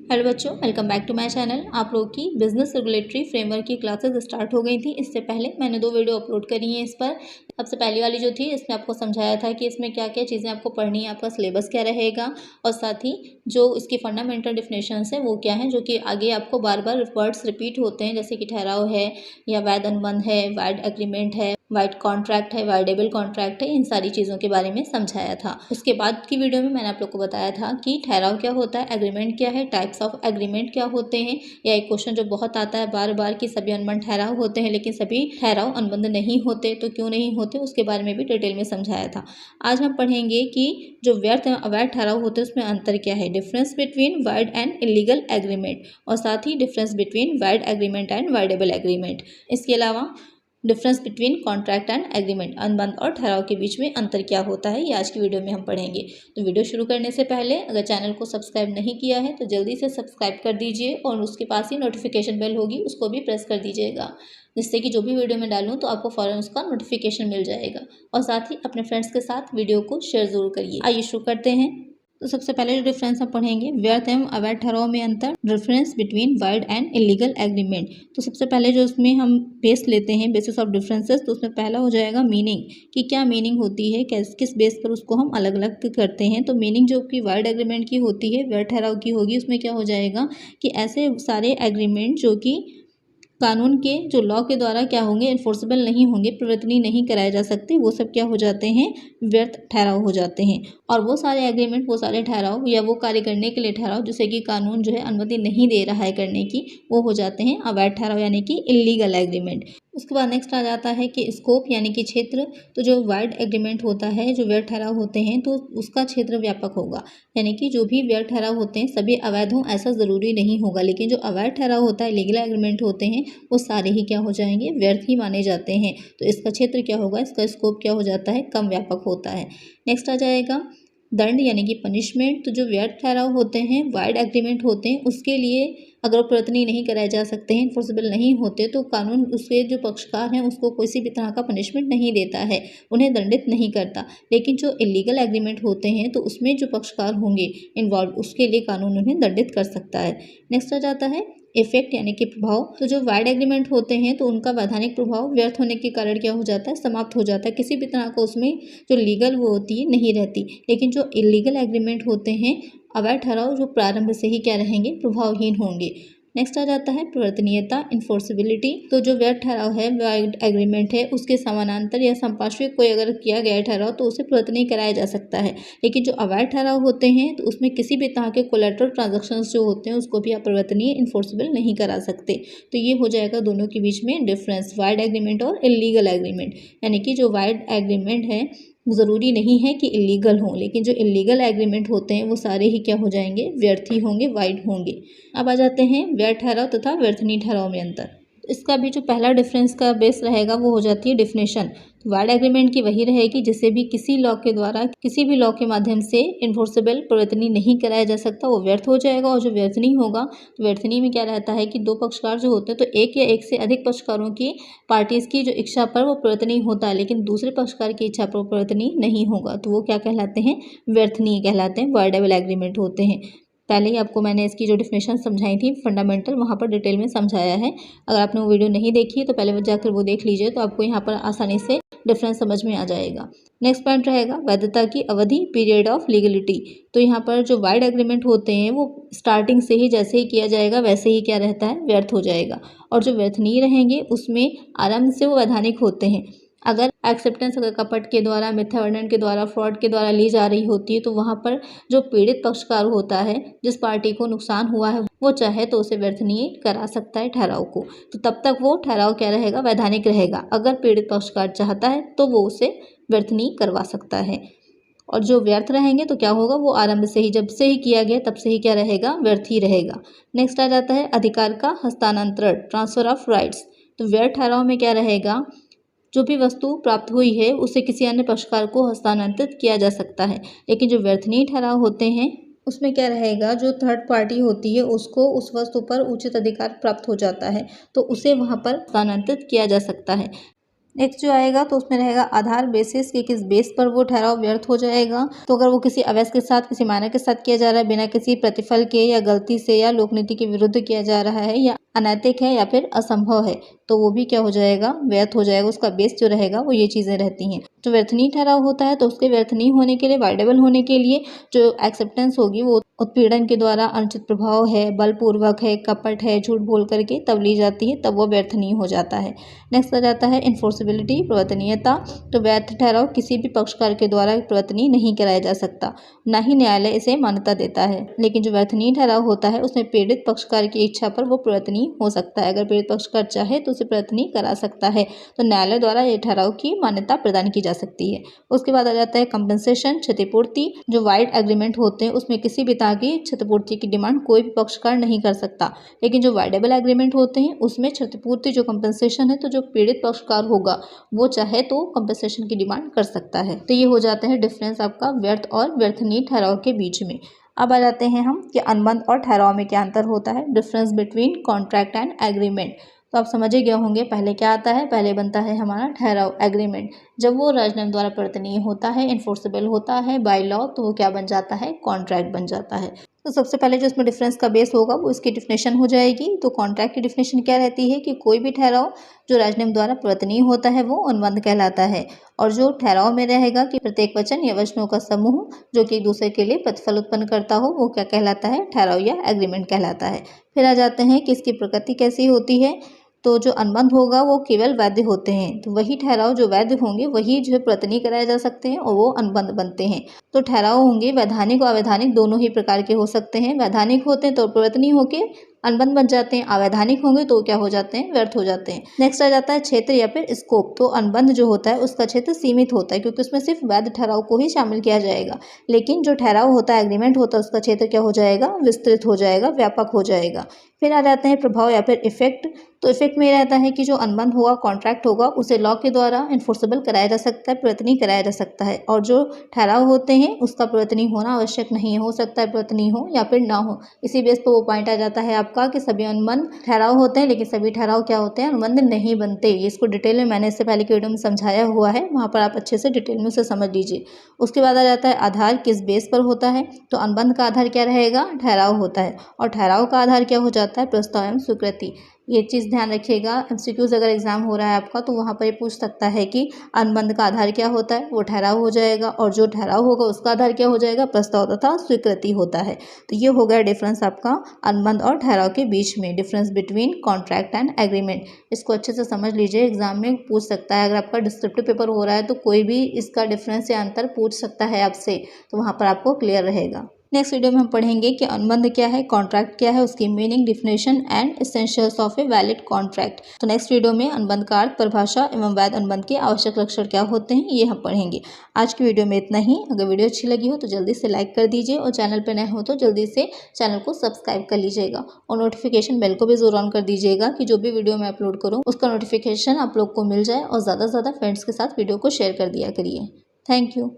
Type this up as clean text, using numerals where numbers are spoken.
Hello बच्चों, welcome back to my channel. आप लोगों की बिजनेस रेगुलेटरी फ्रेमवर्क की क्लासेस स्टार्ट हो गई थी। इससे पहले मैंने 2 वीडियो अपलोड करी हैं इस पर। सबसे पहली वाली जो थी इसमें आपको समझाया था कि इसमें क्या क्या चीज़ें आपको पढ़नी है, आपका सिलेबस क्या रहेगा और साथ ही जो इसकी फंडामेंटल डिफिनेशंस है वो क्या है, जो कि आगे आपको बार बार वर्ड्स रिपीट होते हैं, जैसे कि ठहराव है या वैध अनुबंध है, वैध एग्रीमेंट है, वाइड कॉन्ट्रैक्ट है, वाइडेबल कॉन्ट्रैक्ट है। इन सारी चीज़ों के बारे में समझाया था। उसके बाद की वीडियो में मैंने आप लोग को बताया था कि ठहराव क्या होता है, एग्रीमेंट क्या है, टाइप्स ऑफ एग्रीमेंट क्या होते हैं, या एक क्वेश्चन जो बहुत आता है बार बार कि सभी अनुबंध ठहराव होते हैं लेकिन सभी ठहराव अनुबंध नहीं होते, तो क्यों नहीं होते, उसके बारे में भी डिटेल में समझाया था। आज हम पढ़ेंगे कि जो व्यर्थ एवं अवैध ठहराव होते हैं उसमें अंतर क्या है, difference between valid and illegal agreement, और साथ ही difference between valid agreement and voidable agreement. इसके अलावा difference between contract and agreement, अनुबंध और ठहराव के बीच में अंतर क्या होता है, ये आज की वीडियो में हम पढ़ेंगे। तो वीडियो शुरू करने से पहले अगर चैनल को सब्सक्राइब नहीं किया है तो जल्दी से सब्सक्राइब कर दीजिए और उसके पास ही नोटिफिकेशन बेल होगी, उसको भी प्रेस कर दीजिएगा, जिससे कि जो भी वीडियो मैं डालूँ तो आपको फ़ौरन उसका नोटिफिकेशन मिल जाएगा। और साथ ही अपने फ्रेंड्स के साथ वीडियो को शेयर ज़रूर करिए। आइए शुरू करते हैं। तो सबसे पहले जो डिफरेंस हम पढ़ेंगे, व्यर्थ एवं अवैध ठहराव में अंतर, difference between valid and illegal agreement. तो सबसे पहले जो इसमें हम बेस लेते हैं, बेसिस ऑफ डिफरेंसेस, तो उसमें पहला हो जाएगा मीनिंग, कि क्या मीनिंग होती है, किस बेस पर उसको हम अलग अलग करते हैं। तो मीनिंग जो कि वैलिड एग्रीमेंट की होती है, व्यर्थ ठहराव की होगी, उसमें क्या हो जाएगा कि ऐसे सारे एग्रीमेंट जो कि कानून के जो लॉ के द्वारा क्या होंगे, इन्फोर्सेबल नहीं होंगे, प्रवर्तनीय नहीं कराए जा सकते, वो सब क्या हो जाते हैं, व्यर्थ ठहराव हो जाते हैं। और वो सारे एग्रीमेंट, वो सारे ठहराव या वो कार्य करने के लिए ठहराव जिसे कि कानून जो है अनुमति नहीं दे रहा है करने की, वो हो जाते हैं अवैध ठहराव यानी कि इलीगल एग्रीमेंट। उसके बाद नेक्स्ट आ जाता है कि स्कोप यानी कि क्षेत्र। तो जो वाइड एग्रीमेंट होता है, जो व्यर्थ ठहराव होते हैं, तो उसका क्षेत्र व्यापक होगा, यानी कि जो भी व्यर्थ ठहराव होते हैं सभी अवैध हों ऐसा ज़रूरी नहीं होगा, लेकिन जो अवैध ठहराव होता है, लीगल एग्रीमेंट होते हैं, वो सारे ही क्या हो जाएंगे, व्यर्थ ही माने जाते हैं। तो इसका क्षेत्र क्या होगा, इसका स्कोप क्या हो जाता है, कम व्यापक होता है। नेक्स्ट आ जाएगा दंड यानी कि पनिशमेंट। तो जो व्यर्थ ठहराव होते हैं, वाइड एग्रीमेंट होते हैं, उसके लिए अगर प्रवर्तनीय नहीं कराए जा सकते हैं, इन्फोर्सेबल नहीं होते, तो कानून उसके जो पक्षकार हैं उसको किसी भी तरह का पनिशमेंट नहीं देता है, उन्हें दंडित नहीं करता। लेकिन जो इलीगल एग्रीमेंट होते हैं तो उसमें जो पक्षकार होंगे इन्वॉल्व, उसके लिए कानून उन्हें दंडित कर सकता है। नेक्स्ट आ जाता है इफेक्ट यानी कि प्रभाव। तो जो वाइड एग्रीमेंट होते हैं तो उनका वैधानिक प्रभाव व्यर्थ होने के कारण क्या हो जाता है, समाप्त हो जाता है, किसी भी तरह का उसमें जो लीगल वो होती है नहीं रहती। लेकिन जो इलीगल एग्रीमेंट होते हैं, अवैध ठहराव, जो प्रारंभ से ही क्या रहेंगे, प्रभावहीन होंगे। नेक्स्ट आ जाता है प्रवर्तनीयता, इन्फोर्सिबिलिटी। तो जो व्यर्थ ठहराव है, वाइड एग्रीमेंट है, उसके समानांतर या संपार्श्विक कोई अगर किया गया ठहराव तो उसे प्रवर्तनीय कराया जा सकता है। लेकिन जो अवैध ठहराव होते हैं तो उसमें किसी भी तरह के कोलैटरल ट्रांजैक्शंस जो होते हैं उसको भी आप प्रवर्तनीय, इन्फोर्सिबल नहीं करा सकते। तो ये हो जाएगा दोनों के बीच में डिफरेंस, वाइड एग्रीमेंट और इलीगल एग्रीमेंट। यानी कि जो वाइड एग्रीमेंट है ज़रूरी नहीं है कि इलीगल हो, लेकिन जो इलीगल एग्रीमेंट होते हैं वो सारे ही क्या हो जाएंगे, व्यर्थ ही होंगे, वाइड होंगे। अब आ जाते हैं व्यर्थ ठहराव तथा व्यर्थनीय ठहराव में अंतर। इसका भी जो पहला डिफरेंस का बेस रहेगा वो हो जाती है डिफिनेशन। तो वाइड एग्रीमेंट की वही रहेगी जिसे भी किसी लॉ के द्वारा, किसी भी लॉ के माध्यम से इन्फोर्सेबल, प्रवर्तनीय नहीं कराया जा सकता, वो व्यर्थ हो जाएगा। और जो व्यर्थनीय होगा, तो व्यर्थनीय में क्या रहता है कि 2 पक्षकार जो होते हैं, तो एक या एक से अधिक पक्षकारों की पार्टीज की जो इच्छा पर वो प्रवर्तनीय होता है, लेकिन दूसरे पक्षकार की इच्छा पर प्रवर्तनीय नहीं होगा, तो वो क्या कहलाते हैं, व्यर्थनीय कहलाते हैं, वाइडेबल एग्रीमेंट होते हैं। पहले ही आपको मैंने इसकी जो डिफिनेशन समझाई थी फंडामेंटल, वहाँ पर डिटेल में समझाया है। अगर आपने वो वीडियो नहीं देखी है तो पहले जाकर वो देख लीजिए, तो आपको यहाँ पर आसानी से डिफरेंस समझ में आ जाएगा। नेक्स्ट पॉइंट रहेगा वैधता की अवधि, पीरियड ऑफ लीगलिटी। तो यहाँ पर जो वाइड एग्रीमेंट होते हैं वो स्टार्टिंग से ही जैसे ही किया जाएगा वैसे ही क्या रहता है, व्यर्थ हो जाएगा। और जो व्यर्थनीय रहेंगे उसमें आरंभ से वो वैधानिक होते हैं। अगर एक्सेप्टेंस अगर कपट के द्वारा, मिथ्या वर्णन के द्वारा, फ्रॉड के द्वारा ली जा रही होती है, तो वहाँ पर जो पीड़ित पक्षकार होता है, जिस पार्टी को नुकसान हुआ है, वो चाहे तो उसे व्यर्थनीय करा सकता है ठहराव को। तो तब तक वो ठहराव क्या रहेगा, वैधानिक रहेगा। अगर पीड़ित पक्षकार चाहता है तो वो उसे व्यर्थनीय करवा सकता है। और जो व्यर्थ रहेंगे तो क्या होगा, वो आरंभ से ही, जब से ही किया गया तब से ही क्या रहेगा, व्यर्थ ही रहेगा। नेक्स्ट आ जाता है अधिकार का हस्तांतरण, ट्रांसफर ऑफ राइट्स। तो व्यर्थ ठहराव में क्या रहेगा, जो भी वस्तु प्राप्त हुई है उसे किसी अन्य पक्षकार को हस्तांतरित किया जा सकता है। लेकिन जो व्यर्थनीय ठहराव होते हैं उसमें क्या रहेगा, जो थर्ड पार्टी होती है उसको उस वस्तु पर उचित अधिकार प्राप्त हो जाता है, तो उसे वहाँ पर हस्तांतरित किया जा सकता है। नेक्स्ट जो आएगा तो उसमें रहेगा आधार बेसिस कि किस बेस पर वो ठहराव व्यर्थ हो जाएगा। तो अगर वो किसी अवैध के साथ, किसी मानक के साथ किया जा रहा है, बिना किसी प्रतिफल के या गलती से या लोक नीति के विरुद्ध किया जा रहा है या अनैतिक है या फिर असंभव है, तो वो भी क्या हो जाएगा, व्यर्थ हो जाएगा। उसका बेस जो रहेगा वो ये चीज़ें रहती हैं। तो व्यर्थनीय ठहराव होता है तो उसके व्यर्थनीय होने के लिए, वाइडेबल होने के लिए जो एक्सेप्टेंस होगी वो उत्पीड़न के द्वारा, अनुचित प्रभाव है, बलपूर्वक है, कपट है, झूठ बोल करके तब ली जाती है, तब वो व्यर्थनीय हो जाता है। नेक्स्ट आ जाता है इन्फोर्सिबिलिटी, प्रवर्तनीयता। तो वैध ठहराव किसी भी पक्षकार के द्वारा प्रवर्तनीय नहीं कराया जा सकता, ना ही न्यायालय इसे मान्यता देता है। लेकिन जो व्यर्थनीय ठहराव होता है उसमें पीड़ित पक्षकार की इच्छा पर वो प्रवर्तनीय हो सकता है। अगर पीड़ित पक्षकार चाहे तो उसे प्रवर्तनीय करा सकता है, तो न्यायालय द्वारा ये ठहराव की मान्यता प्रदान की जा सकती है। उसके बाद आ जाता है कंपनसेशन, क्षतिपूर्ति। जो वाइड एग्रीमेंट होते हैं उसमें किसी भी तरह की क्षतिपूर्ति की डिमांड कोई भी पक्षकार नहीं कर सकता। लेकिन जो वाइडेबल एग्रीमेंट होते हैं उसमें क्षतिपूर्ति, जो कंपनसेशन है, तो जो पीड़ित पक्षकार होगा वो चाहे तो कंपनसेशन की डिमांड कर सकता है। तो ये हो जाता है डिफरेंस आपका व्यर्थ और व्यर्थनीय ठहराव के बीच में। अब आ जाते हैं हम कि अनुबंध और ठहराव में क्या अंतर होता है, difference between contract and agreement. तो आप समझ ही गए होंगे पहले क्या आता है, पहले बनता है हमारा ठहराव, एग्रीमेंट। जब वो राजनाम द्वारा प्रवर्तनीय होता है, इन्फोर्सेबल होता है बाय लॉ, तो वो क्या बन जाता है, कॉन्ट्रैक्ट बन जाता है। तो सबसे पहले जो इसमें डिफरेंस का बेस होगा वो इसकी डिफिनेशन हो जाएगी। तो कॉन्ट्रैक्ट की डिफिनेशन क्या रहती है कि कोई भी ठहराव जो राजनाम द्वारा प्रवर्तनीय होता है वो अनुबंध कहलाता है। और जो ठहराव में रहेगा कि प्रत्येक वचन या वचनों का समूह जो कि एक दूसरे के लिए प्रतिफल उत्पन्न करता हो, वो क्या कहलाता है, ठहराव या एग्रीमेंट कहलाता है। फिर आ जाते हैं कि इसकी प्रकृति कैसी होती है। तो जो अनुबंध होगा वो केवल वैध होते हैं, तो वही ठहराव जो वैध होंगे वही जो है प्रवर्तनीय कराए जा सकते हैं और वो अनुबंध बनते हैं। तो ठहराव होंगे वैधानिक और अवैधानिक दोनों ही प्रकार के हो सकते हैं। वैधानिक होते हैं तो प्रवर्तनीय होके अनुबंध बन जाते हैं, अवैधानिक होंगे तो क्या हो जाते हैं, व्यर्थ हो जाते हैं। नेक्स्ट आ जाता है क्षेत्र या फिर स्कोप। तो अनुबंध जो होता है उसका क्षेत्र सीमित होता है क्योंकि उसमें सिर्फ वैध ठहराव को ही शामिल किया जाएगा। लेकिन जो ठहराव होता है, एग्रीमेंट होता है, उसका क्षेत्र क्या हो जाएगा, विस्तृत हो जाएगा, व्यापक हो जाएगा। फिर आ जाते हैं प्रभाव या फिर इफेक्ट। तो इफेक्ट में रहता है कि जो अनुबंध होगा, कॉन्ट्रैक्ट होगा, उसे लॉ के द्वारा इन्फोर्सेबल कराया जा सकता है, प्रवर्तनीय कराया जा सकता है। और जो ठहराव होते हैं उसका प्रवर्तनीय होना आवश्यक नहीं है, हो सकता है प्रवर्तनीय हो या फिर ना हो। इसी बेस पर वो पॉइंट आ जाता है आपका कि सभी अनुबंध ठहराव होते हैं लेकिन सभी ठहराव क्या होते हैं, अनुबंध नहीं बनते। इसको डिटेल में मैंने इससे पहले की वीडियो में समझाया हुआ है, वहाँ पर आप अच्छे से डिटेल में उसे समझ लीजिए। उसके बाद आ जाता है आधार किस बेस पर होता है। तो अनुबंध का आधार क्या रहेगा, ठहराव होता है, और ठहराव का आधार क्या हो जाता है, प्रस्ताव एवं स्वीकृति। ये चीज़ ध्यान रखिएगा, एमसीक्यूज अगर एग्जाम हो रहा है आपका तो वहाँ पर ये पूछ सकता है कि अनुबंध का आधार क्या होता है, वो ठहराव हो जाएगा, और जो ठहराव होगा उसका आधार क्या हो जाएगा, प्रस्ताव तथा स्वीकृति होता है। तो ये हो गया डिफरेंस आपका अनुबंध और ठहराव के बीच में, difference between contract and agreement. इसको अच्छे से समझ लीजिए, एग्जाम में पूछ सकता है। अगर आपका डिस्क्रिप्टिव पेपर हो रहा है तो कोई भी इसका डिफरेंस या अंतर पूछ सकता है आपसे, तो वहाँ पर आपको क्लियर रहेगा। नेक्स्ट वीडियो में हम पढ़ेंगे कि अनुबंध क्या है, कॉन्ट्रैक्ट क्या है, उसकी meaning, definition and essentials of a valid contract. तो नेक्स्ट वीडियो में अनुबंध का अर्थ, परिभाषा एवं वैध अनुबंध के आवश्यक लक्षण क्या होते हैं, ये हम पढ़ेंगे। आज की वीडियो में इतना ही। अगर वीडियो अच्छी लगी हो तो जल्दी से लाइक कर दीजिए, और चैनल पर नए हो तो जल्दी से चैनल को सब्सक्राइब कर लीजिएगा, और नोटिफिकेशन बेल को भी जरूर ऑन कर दीजिएगा कि जो भी वीडियो मैं अपलोड करूँ उसका नोटिफिकेशन आप लोग को मिल जाए। और ज़्यादा से ज़्यादा फ्रेंड्स के साथ वीडियो को शेयर कर दिया करिए। Thank you.